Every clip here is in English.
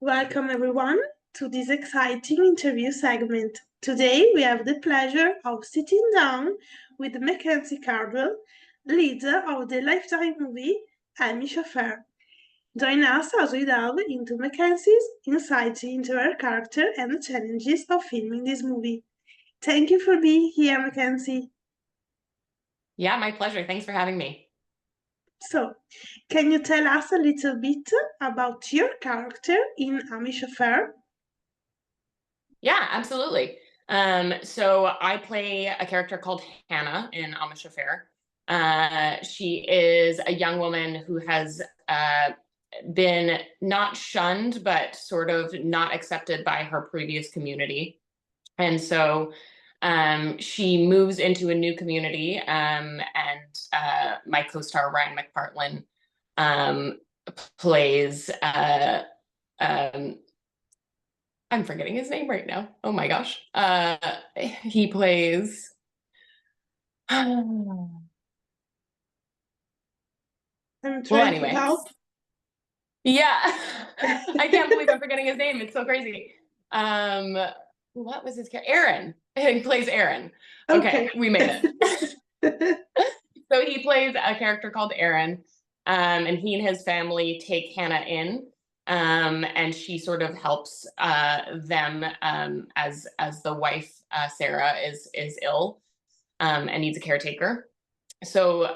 Welcome everyone to this exciting interview segment. Today we have the pleasure of sitting down with Mackenzie Cardwell, leader of the Lifetime movie Amish Affair. Join us as we delve into Mackenzie's insights into her character and the challenges of filming this movie. Thank you for being here, Mackenzie. Yeah, my pleasure. Thanks for having me. So, can you tell us a little bit about your character in Amish Affair? Yeah, absolutely. So I play a character called Hannah in Amish Affair. She is a young woman who has been not shunned, but sort of not accepted by her previous community. And so she moves into a new community, and my co-star Ryan McPartlin um, plays um, I'm forgetting his name right now. Oh my gosh. He plays I'm well, trying to anyway. help. Yeah. I can't believe I'm forgetting his name. It's so crazy. What was his character? Aaron. He plays Aaron. Okay, we made it. So he plays a character called Aaron, and he and his family take Hannah in, and she sort of helps them as the wife Sarah is ill and needs a caretaker. So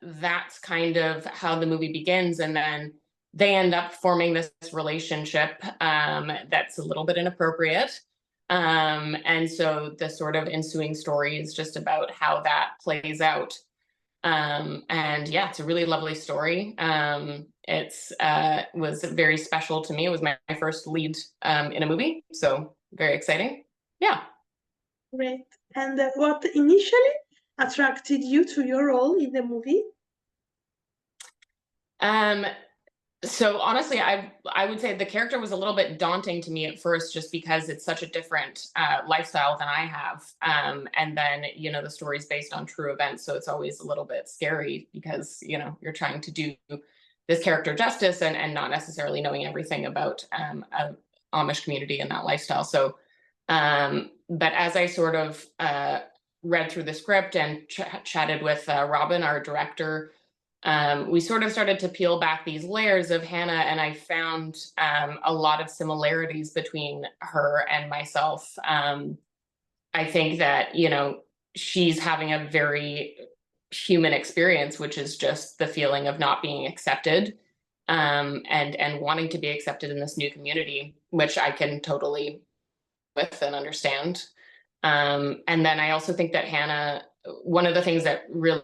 that's kind of how the movie begins, and then they end up forming this relationship that's a little bit inappropriate. And so the sort of ensuing story is just about how that plays out. And yeah, it's a really lovely story. It's was very special to me. It was my first lead in a movie, so very exciting. Yeah. Great. And what initially attracted you to your role in the movie? Um, so honestly, I would say the character was a little bit daunting to me at first, just because it's such a different lifestyle than I have. And then the story's based on true events, so it's always a little bit scary because you're trying to do this character justice and not necessarily knowing everything about a Amish community and that lifestyle. So, but as I sort of read through the script and chatted with Robin, our director, we sort of started to peel back these layers of Hannah, and I found a lot of similarities between her and myself. I think that, she's having a very human experience, which is just the feeling of not being accepted, and wanting to be accepted in this new community, which I can totally with and understand. And then I also think that Hannah, one of the things that really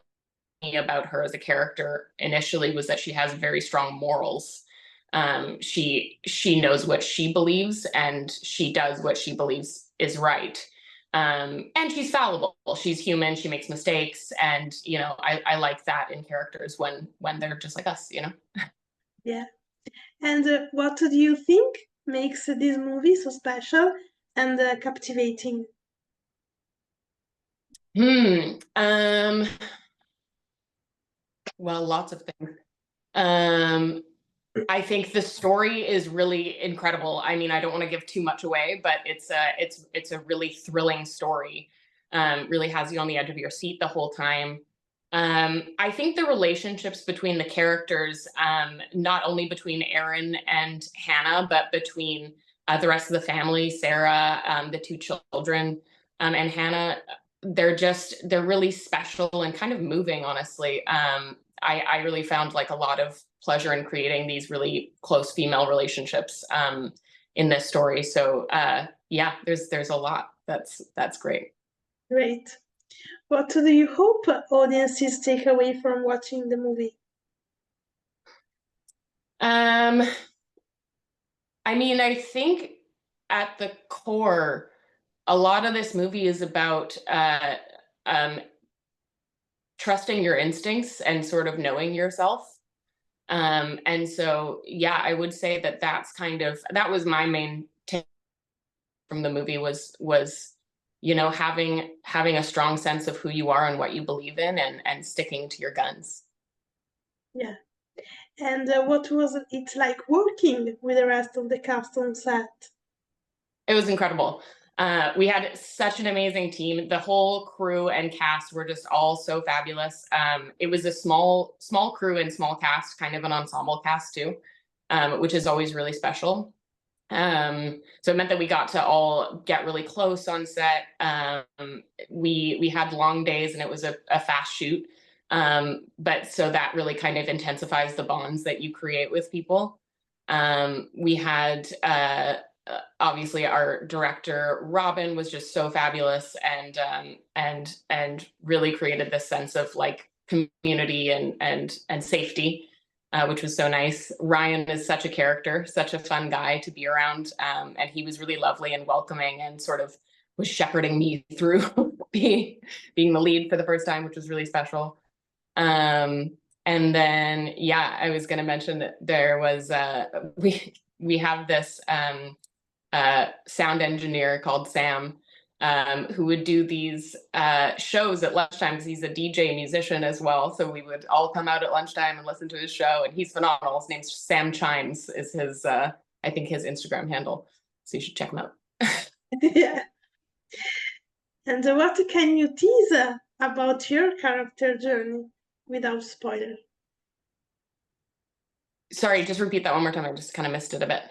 about her as a character initially was that she has very strong morals. She knows what she believes, and she does what she believes is right. And she's fallible. She's human. She makes mistakes, and I like that in characters when they're just like us. Yeah. And what do you think makes this movie so special and captivating? Well, lots of things. Um, I think the story is really incredible. I mean, I don't want to give too much away, but it's a really thrilling story. Really has you on the edge of your seat the whole time. I think the relationships between the characters, not only between Aaron and Hannah, but between the rest of the family, Sarah, the two children, and Hannah, they're really special and kind of moving, honestly. I really found like a lot of pleasure in creating these really close female relationships in this story. So yeah, there's a lot that's great. Great. What do you hope audiences take away from watching the movie? I mean, I think at the core, a lot of this movie is about um, trusting your instincts and sort of knowing yourself. And so, yeah, I would say that that was my main take from the movie was having a strong sense of who you are and what you believe in, and sticking to your guns. Yeah. And what was it like working with the rest of the cast on set? It was incredible. We had such an amazing team. The whole crew and cast were just all so fabulous. It was a small crew and small cast, kind of an ensemble cast too, which is always really special. So it meant that we got to all get really close on set. We had long days and it was a fast shoot. But so that really kind of intensifies the bonds that you create with people. We had obviously our director Robin was just so fabulous and really created this sense of like community and safety, which was so nice. Ryan is such a character, such a fun guy to be around, and he was really lovely and welcoming and sort of was shepherding me through being the lead for the first time, which was really special. And then, yeah, I was going to mention that there was we have this sound engineer called Sam, who would do these shows at lunchtime because he's a DJ musician as well. So we would all come out at lunchtime and listen to his show, and he's phenomenal. His name's Sam Chimes, is his I think his Instagram handle. So you should check him out. Yeah. And what can you tease about your character journey without spoiler? Sorry, just repeat that one more time. I just kind of missed it a bit.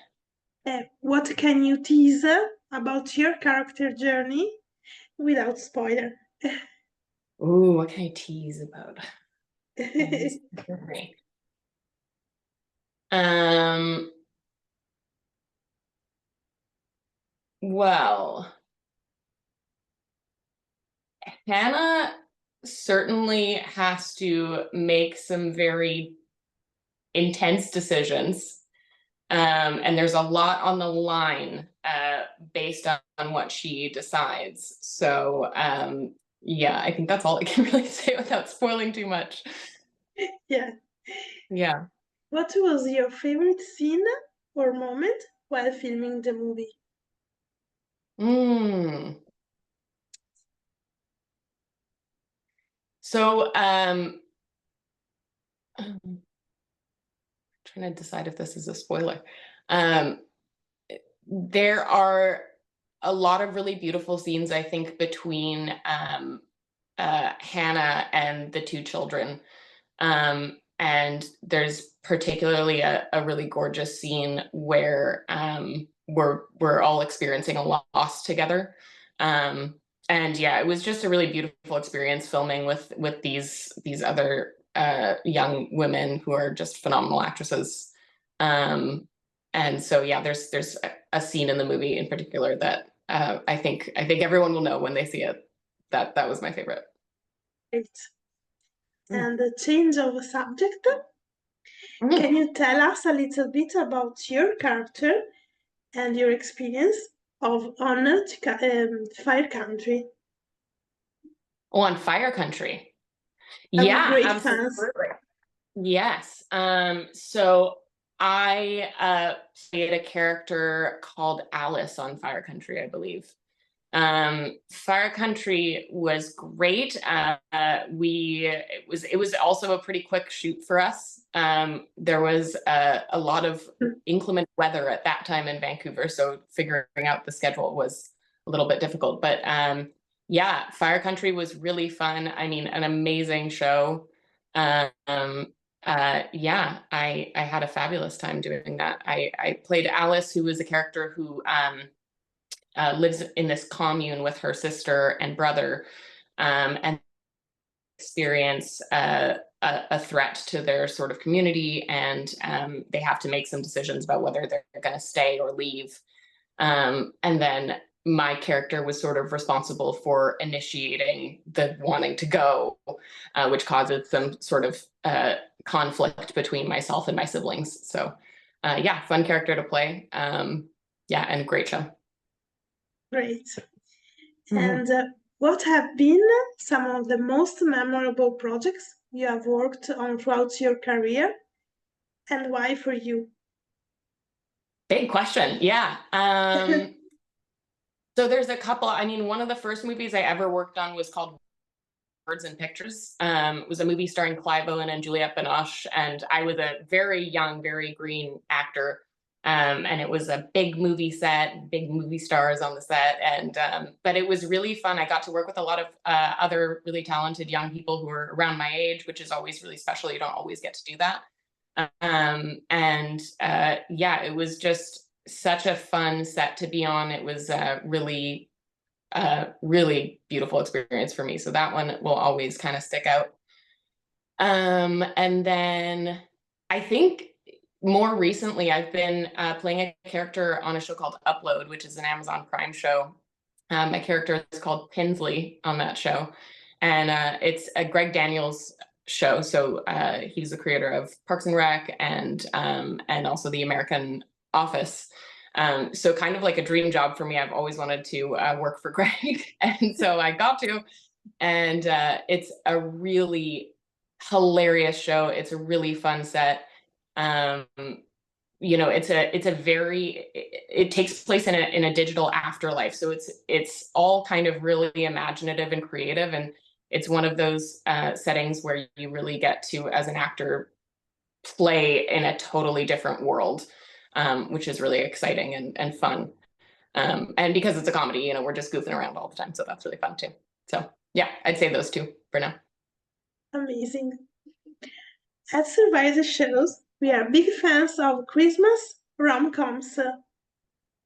What can you tease about your character journey without spoiler? Ooh, what can I tease about? Well, Hannah certainly has to make some very intense decisions. And there's a lot on the line based on what she decides. So yeah, I think that's all I can really say without spoiling too much. Yeah. Yeah. What was your favorite scene or moment while filming the movie? So trying to decide if this is a spoiler. There are a lot of really beautiful scenes, I think, between Hannah and the two children. And there's particularly a really gorgeous scene where we're all experiencing a loss together. And yeah, it was just a really beautiful experience filming with these other young women who are just phenomenal actresses. And so yeah, there's a scene in the movie in particular that I think everyone will know when they see it. That was my favorite. Great. And the change of subject. Can you tell us a little bit about your character and your experience on Fire Country? Oh, on Fire Country. Yeah, great absolutely. fans. Yes. So I played a character called Alice on Fire Country, I believe. Fire Country was great. It was also a pretty quick shoot for us. There was a lot of inclement weather at that time in Vancouver, so figuring out the schedule was a little bit difficult. But yeah, Fire Country was really fun. I mean, an amazing show. Yeah, I had a fabulous time doing that. I played Alice, who was a character who lives in this commune with her sister and brother, and experience a threat to their sort of community, and they have to make some decisions about whether they're going to stay or leave. And then my character was sort of responsible for initiating the wanting to go, which causes some sort of conflict between myself and my siblings. So yeah, fun character to play. Yeah, and great show. Great. And what have been some of the most memorable projects you have worked on throughout your career, and why for you? Big question. Yeah. So there's a couple. I mean, one of the first movies I ever worked on was called Words and Pictures. It was a movie starring Clive Owen and Juliette Binoche, and I was a very young, very green actor. And it was a big movie set, big movie stars on the set, and but it was really fun. I got to work with a lot of other really talented young people who were around my age, which is always really special. You don't always get to do that. Yeah, it was just such a fun set to be on. It was really beautiful experience for me. So that one will always kind of stick out. And then I think more recently I've been playing a character on a show called Upload, which is an Amazon Prime show. My character is called Pinsley on that show, and it's a Greg Daniels show. So he's the creator of Parks and Rec and also The American Office. So kind of like a dream job for me. I've always wanted to work for Greg, and so I got to. And it's a really hilarious show. It's a really fun set. You know, it's a very, it takes place in a digital afterlife. So it's all kind of really imaginative and creative, and it's one of those settings where you really get to, as an actor, play in a totally different world, which is really exciting and fun. And because it's a comedy, you know, we're just goofing around all the time, so that's really fun too. So yeah, I'd say those two for now. Amazing. At Survivor shows, we are big fans of Christmas rom-coms.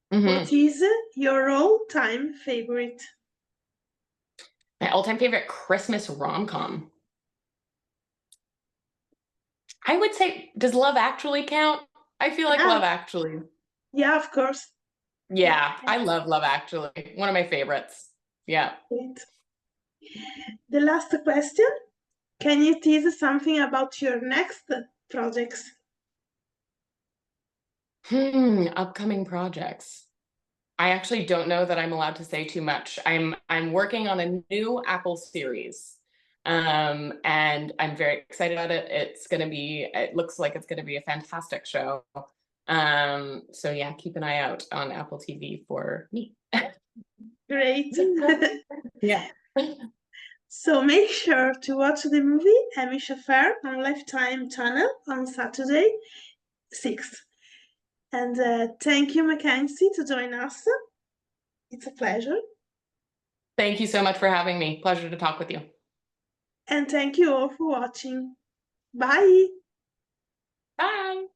What is your all-time favorite? My all-time favorite Christmas rom-com, I would say, does Love Actually count? I feel like Love Actually. Yeah, of course. Yeah, I love Love Actually. One of my favorites. Yeah. Great. The last question. Can you tease something about your next projects? Upcoming projects. I actually don't know that I'm allowed to say too much. I'm working on a new Apple series. And I'm very excited about it. It looks like it's gonna be a fantastic show. So yeah, keep an eye out on Apple TV for me. Great. Yeah. So make sure to watch the movie Amish Affair on Lifetime channel on Saturday 6th. And thank you, Mackenzie, to join us. It's a pleasure. Thank you so much for having me. Pleasure to talk with you. And thank you all for watching. Bye. Bye.